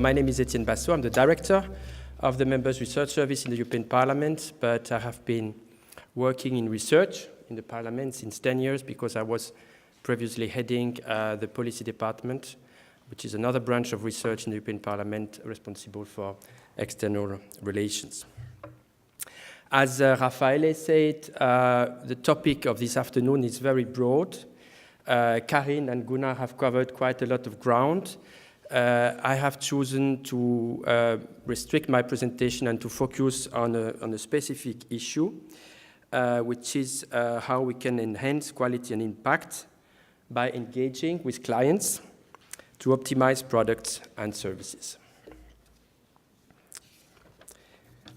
my name is Etienne Bassot. I'm the director of the Members Research Service in the European Parliament, but I have been working in research in the Parliament since 10 years because I was previously heading the policy department, which is another branch of research in the European Parliament responsible for external relations. As Raffaele said, the topic of this afternoon is very broad. Karin and Gunnar have covered quite a lot of ground. I have chosen to restrict my presentation and to focus on a specific issue, which is how we can enhance quality and impact by engaging with clients to optimize products and services.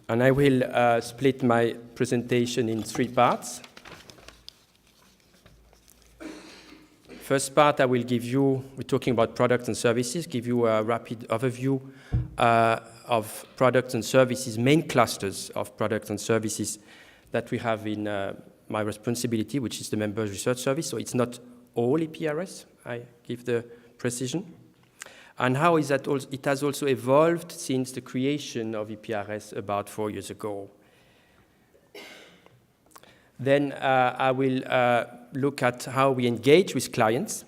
And I will split my presentation in 3 parts. First part, I will give you, we're talking about products and services, give you a rapid overview of products and services, main clusters of products and services that we have in my responsibility, which is the Members Research Service. So it's not all EPRS, I give the precision. And how is that also, it has also evolved since the creation of EPRS about 4 years ago. Then I will look at how we engage with clients.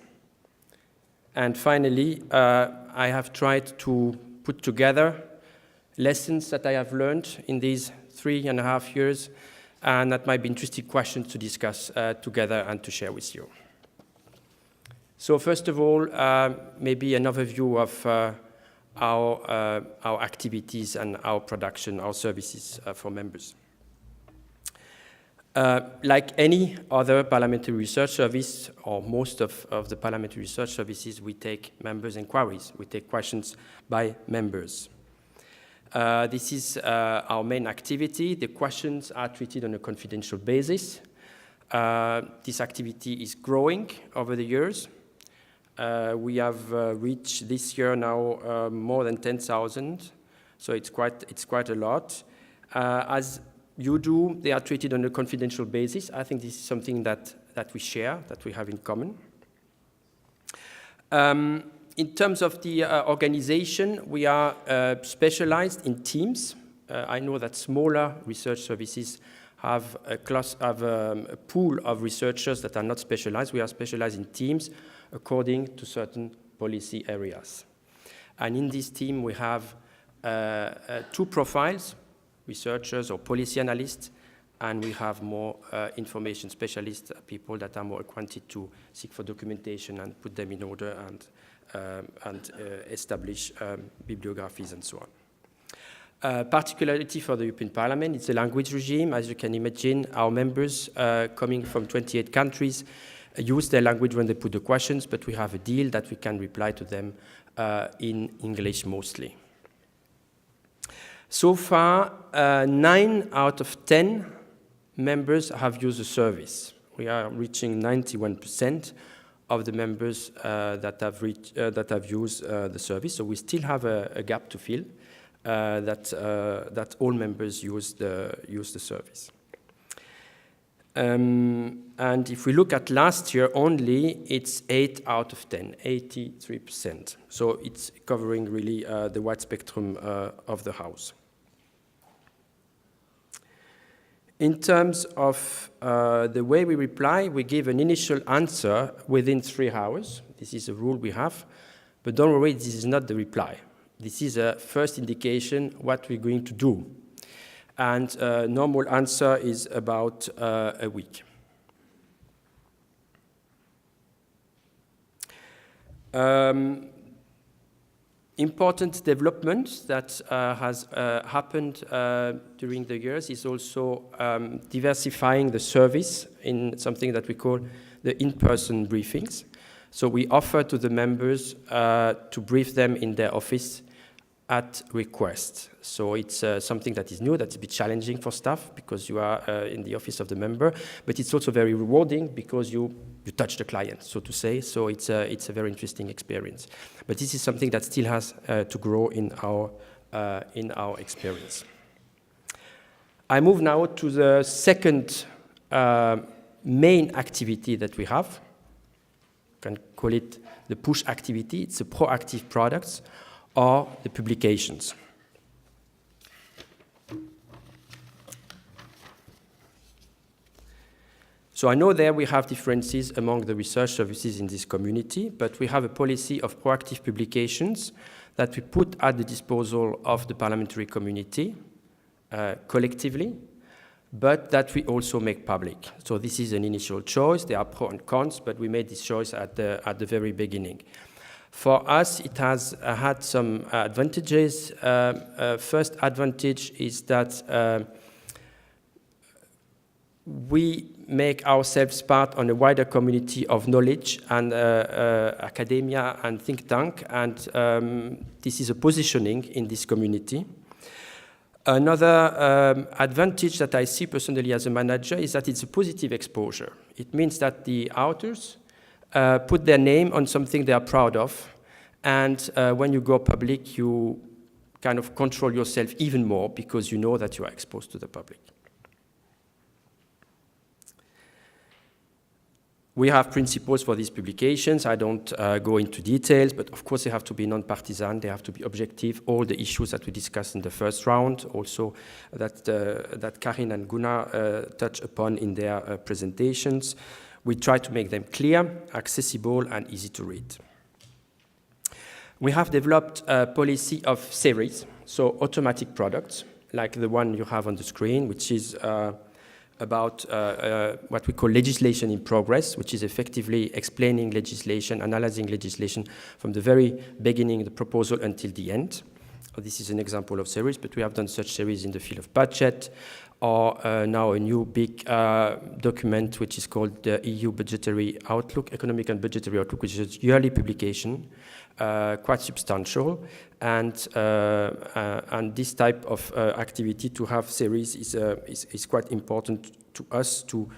And finally, I have tried to put together lessons that I have learned in these 3.5 years, and that might be interesting questions to discuss together and to share with you. So first of all, maybe an overview of our activities and our production, our services for members. Like any other parliamentary research service, or most of the parliamentary research services, we take members' inquiries. We take questions by members. This is our main activity. The questions are treated on a confidential basis. This activity is growing over the years. We have reached this year now more than 10,000, so it's quite a lot. As you do, they are treated on a confidential basis. I think this is something that we share, that we have in common. In terms of the organization, we are specialized in teams. I know that smaller research services have a pool of researchers that are not specialized. We are specialized in teams according to certain policy areas. And in this team, we have 2 profiles, researchers or policy analysts, and we have more information specialists, people that are more acquainted to seek for documentation and put them in order and establish bibliographies and so on. Particularity for the European Parliament, it's a language regime. As you can imagine, our members coming from 28 countries use their language when they put the questions, but we have a deal that we can reply to them in English mostly. So far, 9 out of 10 members have used the service. We are reaching 91% of the members that have used the service. So we still have a gap to fill that all members use the service. And if we look at last year only, it's 8 out of 10, 83%. So it's covering really the wide spectrum of the House. In terms of the way we reply, we give an initial answer within 3 hours. This is a rule we have. But don't worry, this is not the reply. This is a first indication what we're going to do. And normal answer is about a week. Important development that has happened during the years is also diversifying the service in something that we call the in-person briefings. So we offer to the members to brief them in their office at request. So it's something that is new, that's a bit challenging for staff because you are in the office of the member, but it's also very rewarding because you touch the client, so to say. So it's a very interesting experience. But this is something that still has to grow in our experience. I move now to the second main activity that we have. You can call it the push activity. It's a proactive products or the publications. So I know there we have differences among the research services in this community, but we have a policy of proactive publications that we put at the disposal of the parliamentary community collectively, but that we also make public. So this is an initial choice. There are pros and cons, but we made this choice at the very beginning. For us, it has had some advantages. First advantage is that we make ourselves part on a wider community of knowledge and academia and think tank, and this is a positioning in this community. Another advantage that I see personally as a manager is that it's a positive exposure. It means that the authors put their name on something they are proud of, and when you go public, you kind of control yourself even more because you know that you are exposed to the public. We have principles for these publications. I don't go into details, but of course they have to be non-partisan, they have to be objective. All the issues that we discussed in the first round, also that Karin and Gunnar touch upon in their presentations. We try to make them clear, accessible, and easy to read. We have developed a policy of series, so automatic products, like the one you have on the screen, which is about what we call legislation in progress, which is effectively explaining legislation, analyzing legislation from the very beginning of the proposal until the end. This is an example of series, but we have done such series in the field of budget, or now a new big document which is called the EU Budgetary Outlook, Economic and Budgetary Outlook, which is a yearly publication, quite substantial, and this type of activity to have series is quite important to us to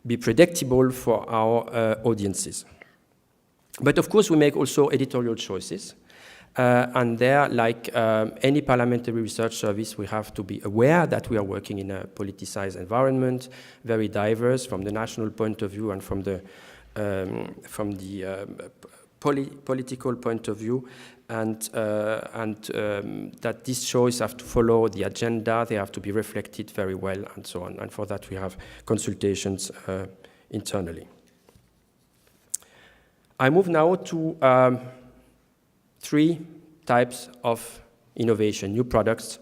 be predictable for our audiences. But of course we make also editorial choices. And there, like any parliamentary research service, we have to be aware that we are working in a politicized environment, very diverse from the national point of view and from the political point of view, and that these choices have to follow the agenda, they have to be reflected very well, and so on. And for that, we have consultations internally. I move now to three types of innovation, new products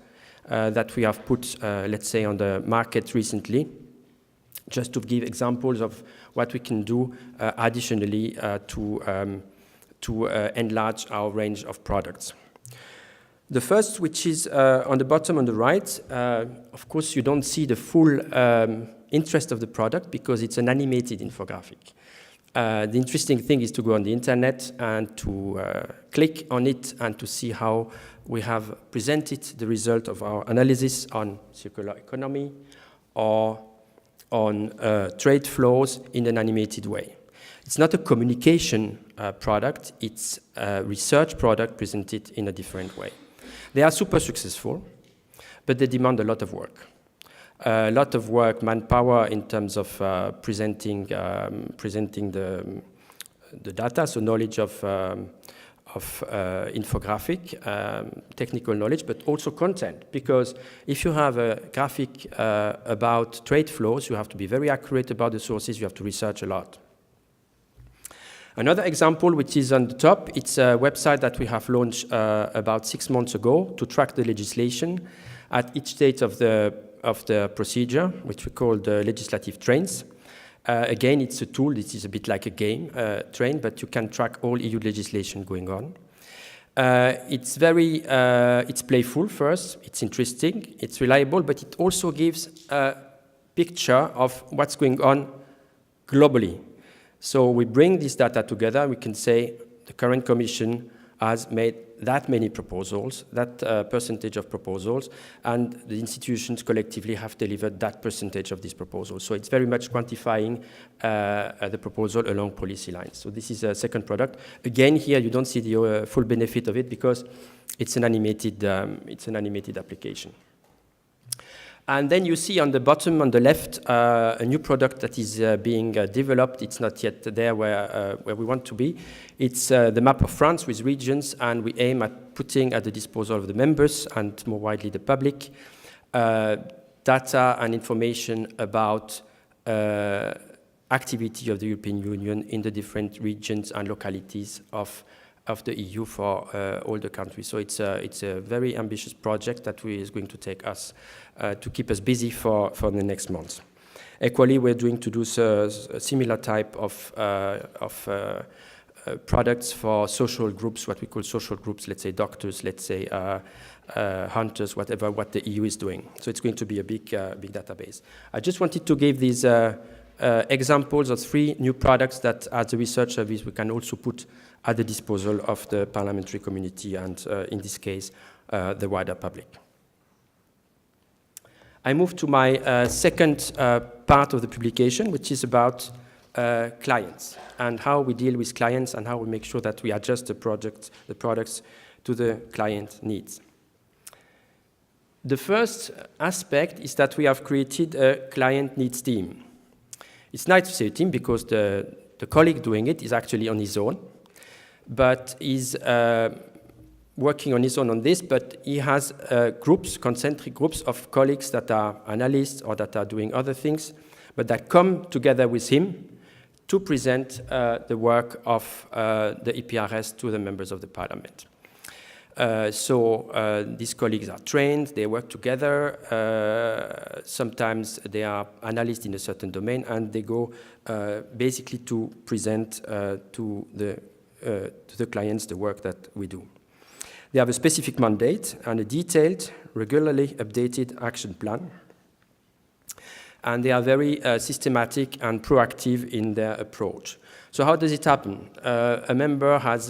that we have put, let's say, on the market recently, just to give examples of what we can do additionally to enlarge our range of products. The first, which is on the bottom on the right, of course, you don't see the full interest of the product because it's an animated infographic. The interesting thing is to go on the internet and to click on it and to see how we have presented the result of our analysis on circular economy or on trade flows in an animated way. It's not a communication product, it's a research product presented in a different way. They are super successful, but they demand a lot of work. A lot of work, manpower in terms of presenting the data, so knowledge of infographic, technical knowledge, but also content. Because if you have a graphic about trade flows, you have to be very accurate about the sources, you have to research a lot. Another example, which is on the top, it's a website that we have launched about 6 months ago to track the legislation at each stage of the procedure, which we call the legislative trains. Again, it's a tool. This is a bit like a game train, but you can track all EU legislation going on. It's playful first. It's interesting. It's reliable, but it also gives a picture of what's going on globally. So we bring this data together. We can say the current Commission has made that many proposals, that percentage of proposals, and the institutions collectively have delivered that percentage of these proposals. So it's very much quantifying the proposal along policy lines. So this is a second product. Again, here you don't see the full benefit of it because it's an animated application. And then you see on the bottom, on the left, a new product that is being developed. It's not yet there where we want to be. It's the map of France with regions, and we aim at putting at the disposal of the members and more widely the public data and information about activity of the European Union in the different regions and localities of the EU for all the countries. So it's a very ambitious project that is going to take us to keep us busy for the next months. Equally, we're doing to do a similar type of products for social groups, what we call social groups, let's say doctors, let's say hunters, whatever, what the EU is doing. So it's going to be a big database. I just wanted to give these examples of 3 new products that as a research service we can also put at the disposal of the parliamentary community and, in this case, the wider public. I move to my second part of the publication, which is about clients and how we deal with clients and how we make sure that we adjust the products to the client needs. The first aspect is that we have created a client needs team. It's nice to say a team because the colleague doing it is actually on his own, but he's working on his own on this, but he has groups, concentric groups of colleagues that are analysts or that are doing other things, but that come together with him to present the work of the EPRS to the members of the parliament. So these colleagues are trained, they work together, sometimes they are analysts in a certain domain, and they go basically to present to the clients the work that we do. They have a specific mandate and a detailed, regularly updated action plan. And they are very systematic and proactive in their approach. So how does it happen? A member has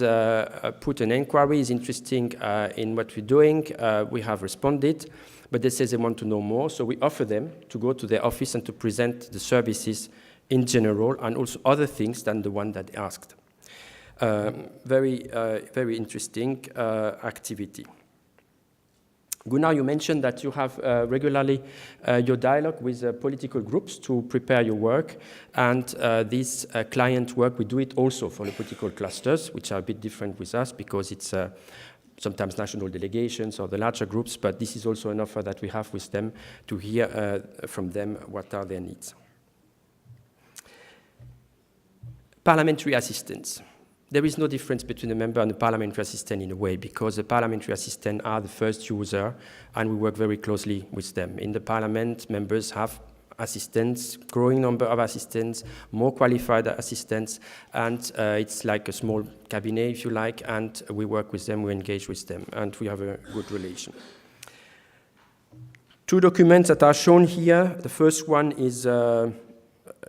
put an inquiry, is interested in what we're doing. We have responded, but they say they want to know more. So we offer them to go to their office and to present the services in general and also other things than the one that they asked. Very interesting activity. Gunnar, you mentioned that you have regularly your dialogue with political groups to prepare your work, and this client work, we do it also for the political clusters, which are a bit different with us because it's sometimes national delegations or the larger groups, but this is also an offer that we have with them to hear from them what are their needs. Parliamentary assistance. There is no difference between a member and a parliamentary assistant in a way, because the parliamentary assistant are the first user, and we work very closely with them. In the parliament, members have assistants, growing number of assistants, more qualified assistants, and it's like a small cabinet, if you like, and we work with them, we engage with them, and we have a good relation. 2 documents that are shown here. The first one is a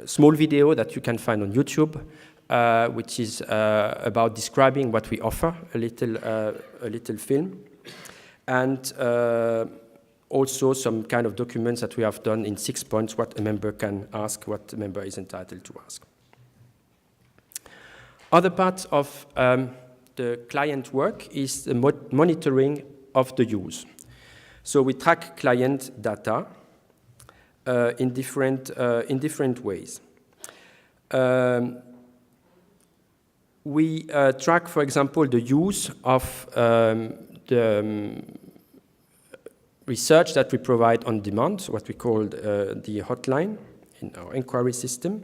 small video that you can find on YouTube, which is about describing what we offer, a little film, and also some kind of documents that we have done in 6 points, what a member can ask, what a member is entitled to ask. Other part of the client work is the monitoring of the use. So we track client data in different ways. We track, for example, the use of the research that we provide on demand, what we call the hotline in our inquiry system.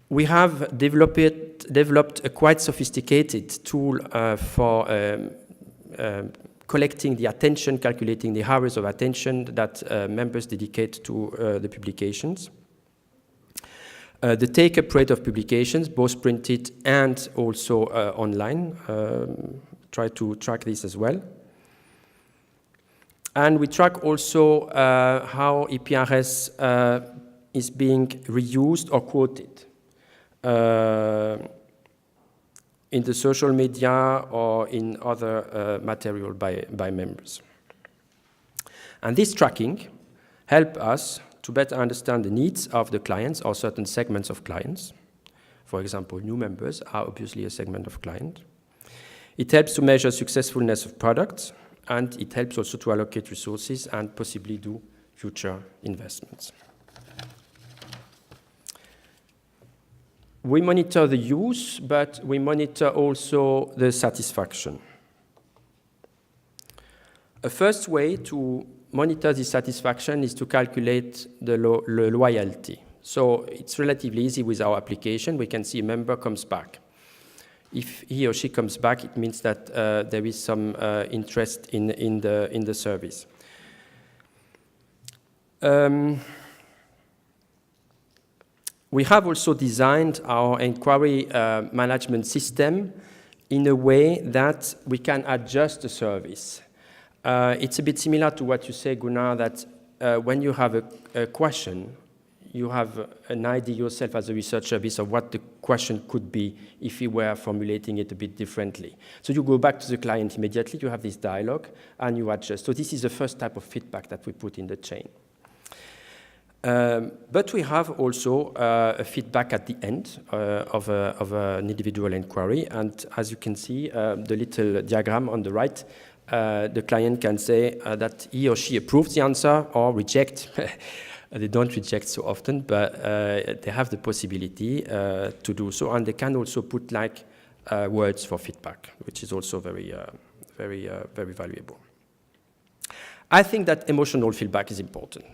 We have developed a quite sophisticated tool for collecting the attention, calculating the hours of attention that members dedicate to the publications. The take-up rate of publications, both printed and also online, try to track this as well. And we track also how EPRS is being reused or quoted in the social media or in other material by members. And this tracking helps us to better understand the needs of the clients or certain segments of clients. For example, new members are obviously a segment of client. It helps to measure successfulness of products and it helps also to allocate resources and possibly do future investments. We monitor the use, but we monitor also the satisfaction. A first way to monitor the satisfaction is to calculate the loyalty. So it's relatively easy with our application. We can see a member comes back. If he or she comes back, it means that there is some interest in the service. We have also designed our inquiry management system in a way that we can adjust the service. It's a bit similar to what you say, Gunnar, that when you have a question, you have an idea yourself as a research service of what the question could be if you were formulating it a bit differently. So you go back to the client immediately, you have this dialogue, and you adjust. So this is the first type of feedback that we put in the chain. But we have also a feedback at the end of an individual inquiry. And as you can see, the little diagram on the right, the client can say that he or she approves the answer or reject. They don't reject so often, but they have the possibility to do so. And they can also put like words for feedback, which is also very valuable. I think that emotional feedback is important.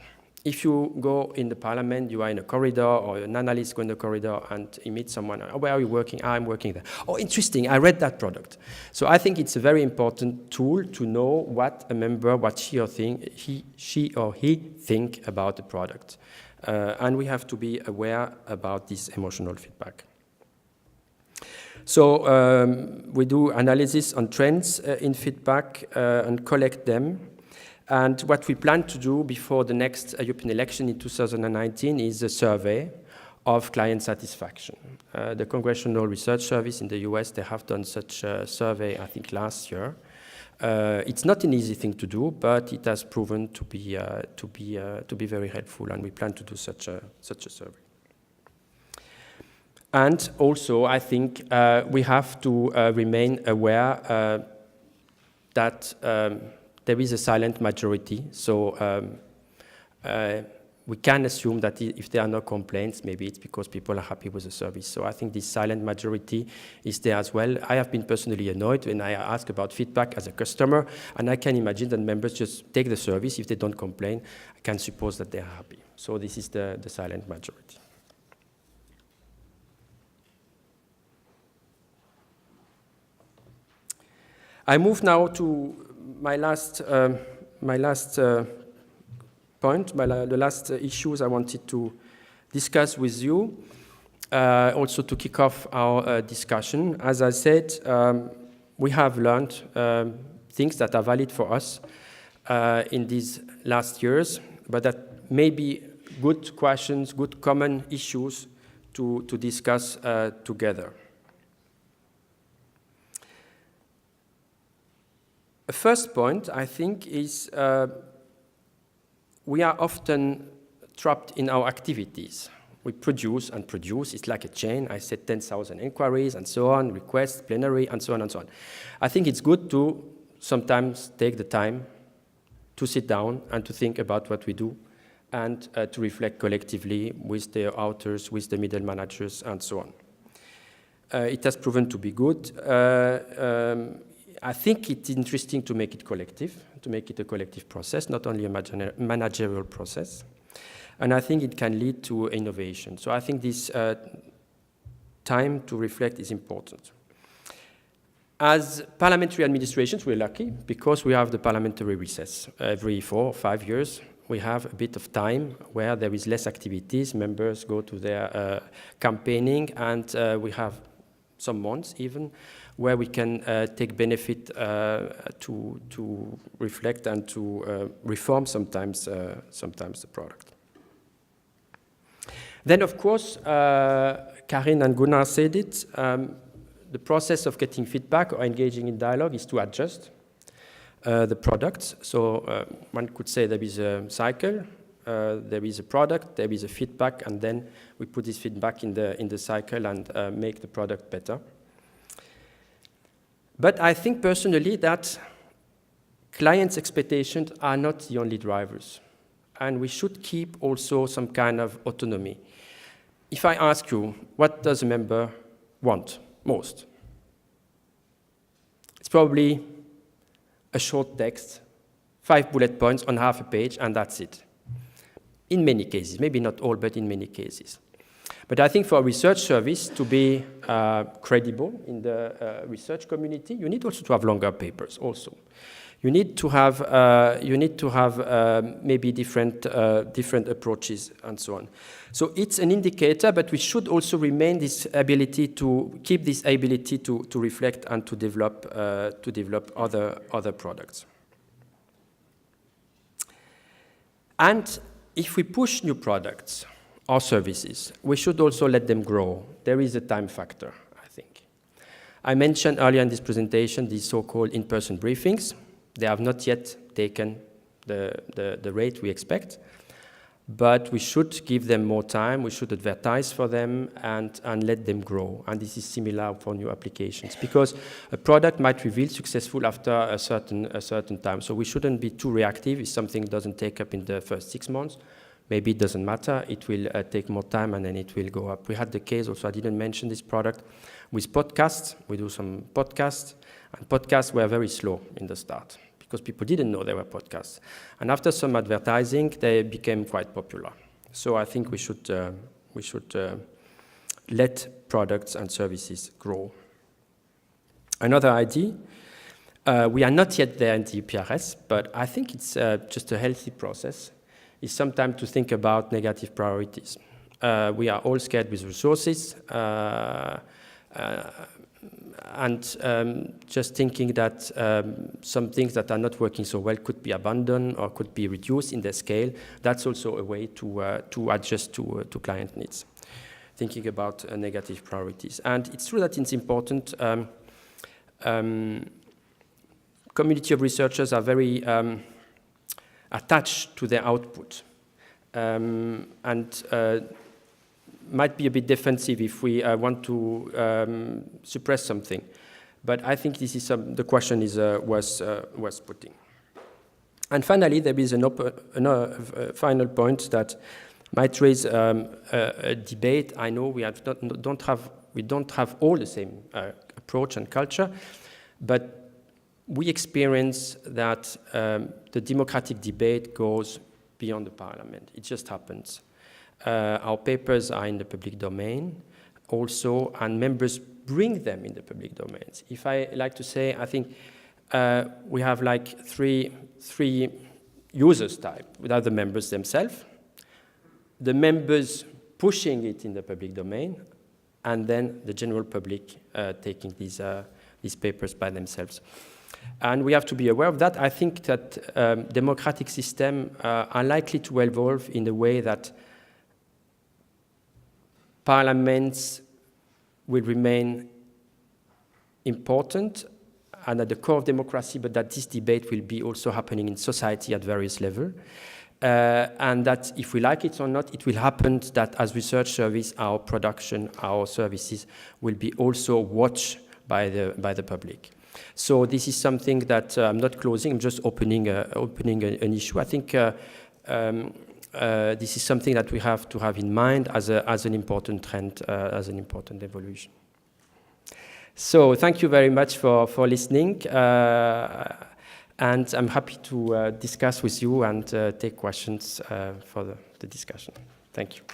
If you go in the parliament, you are in a corridor, or an analyst go in the corridor and you meet someone, oh, where are you working? Oh, I'm working there. Oh, interesting, I read that product. So I think it's a very important tool to know what a member, what she or he think about the product. And we have to be aware about this emotional feedback. So we do analysis on trends in feedback and collect them. And what we plan to do before the next European election in 2019 is a survey of client satisfaction. The Congressional Research Service in the US, they have done such a survey, I think, last year. It's not an easy thing to do, but it has proven to be very helpful, and we plan to do such a survey. And also, I think we have to remain aware that there is a silent majority, so we can assume that if there are no complaints, maybe it's because people are happy with the service. So I think this silent majority is there as well. I have been personally annoyed when I ask about feedback as a customer, and I can imagine that members just take the service. If they don't complain, I can suppose that they are happy. So this is the silent majority. I move now to my last point, the last issues I wanted to discuss with you, also to kick off our discussion. As I said, we have learned things that are valid for us in these last years, but that may be good questions, good common issues to discuss together. A first point, I think, is we are often trapped in our activities. We produce and produce. It's like a chain. I said 10,000 inquiries and so on, requests, plenary, and so on and so on. I think it's good to sometimes take the time to sit down and to think about what we do and to reflect collectively with the authors, with the middle managers, and so on. It has proven to be good. I think it's interesting to make it collective, to make it a collective process, not only a managerial process. And I think it can lead to innovation. So I think this time to reflect is important. As parliamentary administrations, we're lucky because we have the parliamentary recess. Every 4 or 5 years, we have a bit of time where there is less activities. Members go to their campaigning, and we have some months even where we can take benefit to reflect and to reform sometimes the product. Then, of course, Karin and Gunnar said it, the process of getting feedback or engaging in dialogue is to adjust the product. So one could say there is a cycle, there is a product, there is a feedback, and then we put this feedback in the cycle and make the product better. But I think personally that clients' expectations are not the only drivers. And we should keep also some kind of autonomy. If I ask you, what does a member want most? It's probably a short text, 5 bullet points on half a page, and that's it. In many cases, maybe not all, but in many cases. But I think for a research service to be credible in the research community, you need also to have longer papers also. You need to have maybe different approaches and so on. So it's an indicator, but we should also remain this ability to keep this ability to reflect and to develop other products. And if we push new products or services, we should also let them grow. There is a time factor, I think. I mentioned earlier in this presentation these so-called in-person briefings. They have not yet taken the rate we expect, but we should give them more time, we should advertise for them and let them grow. And this is similar for new applications, because a product might reveal successful after a certain time. So we shouldn't be too reactive. If something doesn't take up in the first 6 months, maybe it doesn't matter, it will take more time and then it will go up. We had the case also, I didn't mention this product, with podcasts. We do some podcasts, and podcasts were very slow in the start because people didn't know there were podcasts. And after some advertising, they became quite popular. So I think we should let products and services grow. Another idea, we are not yet there in the EPRS, but I think it's just a healthy process, is sometimes to think about negative priorities. We are all scared with resources, and just thinking that some things that are not working so well could be abandoned or could be reduced in their scale. That's also a way to adjust to client needs, thinking about negative priorities. And it's true that it's important. Community of researchers are very attached to their output, and might be a bit defensive if we want to suppress something. But I think this is the question is was putting. And finally, there is another final point that might raise a debate. I know we don't have all the same approach and culture, but we experience that the democratic debate goes beyond the parliament. It just happens. Our papers are in the public domain also, and members bring them in the public domains. If I like to say, I think we have like three users type, without the members themselves, the members pushing it in the public domain, and then the general public taking these papers by themselves. And we have to be aware of that. I think that democratic systems are likely to evolve in the way that parliaments will remain important and at the core of democracy, but that this debate will be also happening in society at various levels. And that if we like it or not, it will happen that as research service, our production, our services will be also watched by the public. So this is something that I'm not closing, I'm just opening an issue. I think this is something that we have to have in mind as an important trend, as an important evolution. So thank you very much for listening, and I'm happy to discuss with you and take questions for the discussion. Thank you.